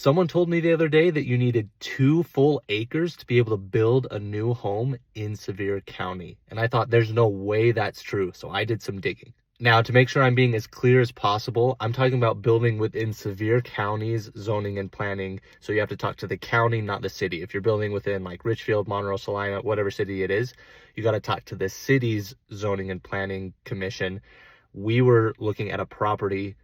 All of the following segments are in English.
Someone told me the other day that you needed 2 full acres to be able to build a new home in Sevier County. And I thought there's no way that's true. So I did some digging. Now, to make sure I'm being as clear as possible, I'm talking about building within Sevier County's zoning and planning. So you have to talk to the county, not the city. If you're building within like Richfield, Monroe, Salina, whatever city it is, you got to talk to the city's zoning and planning commission. We were looking at a property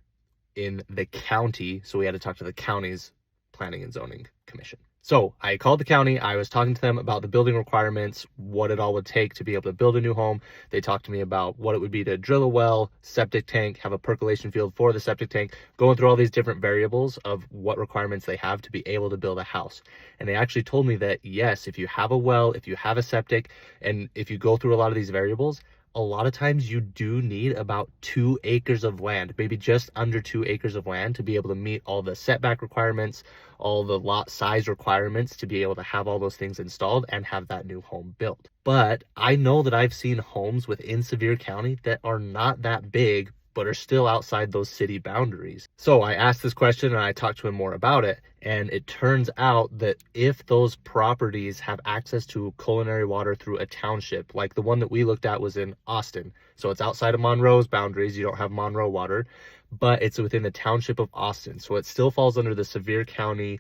in the county, so we had to talk to the county's planning and zoning commission. So I called the county. I was talking to them about the building requirements, what it all would take to be able to build a new home. They talked to me about what it would be to drill a well, septic tank, have a percolation field for the septic tank, going through all these different variables of what requirements they have to be able to build a house. And they actually told me that yes, if you have a well, if you have a septic, and if you go through a lot of these variables, a lot of times you do need about 2 acres of land, maybe just under 2 acres of land, to be able to meet all the setback requirements, all the lot size requirements, to be able to have all those things installed and have that new home built. But I know that I've seen homes within Sevier County that are not that big, but are still outside those city boundaries. So I asked this question and I talked to him more about it. And it turns out that if those properties have access to culinary water through a township, like the one that we looked at was in Austin. So it's outside of Monroe's boundaries. You don't have Monroe water, but it's within the township of Austin. So it still falls under the Sevier County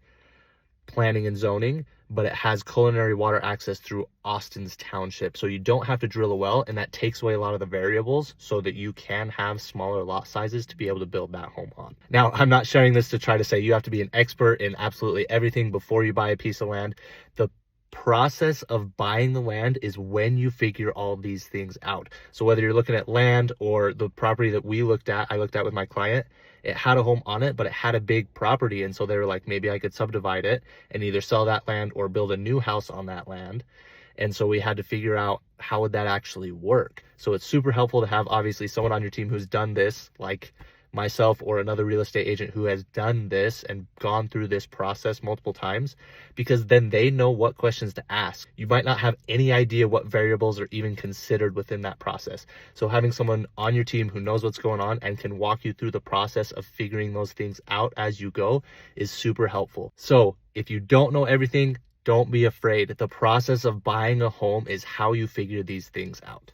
planning and zoning, but it has culinary water access through Austin's township. So you don't have to drill a well, and that takes away a lot of the variables so that you can have smaller lot sizes to be able to build that home on. Now, I'm not sharing this to try to say you have to be an expert in absolutely everything before you buy a piece of land. The process of buying the land is when you figure all these things out. So whether you're looking at land or the property that I looked at with my client, it had a home on it, but it had a big property. And so they were like, maybe I could subdivide it and either sell that land or build a new house on that land. And so we had to figure out how would that actually work. So it's super helpful to have obviously someone on your team who's done this, like myself or another real estate agent who has done this and gone through this process multiple times, because then they know what questions to ask. You might not have any idea what variables are even considered within that process. So having someone on your team who knows what's going on and can walk you through the process of figuring those things out as you go is super helpful. So if you don't know everything, don't be afraid. The process of buying a home is how you figure these things out.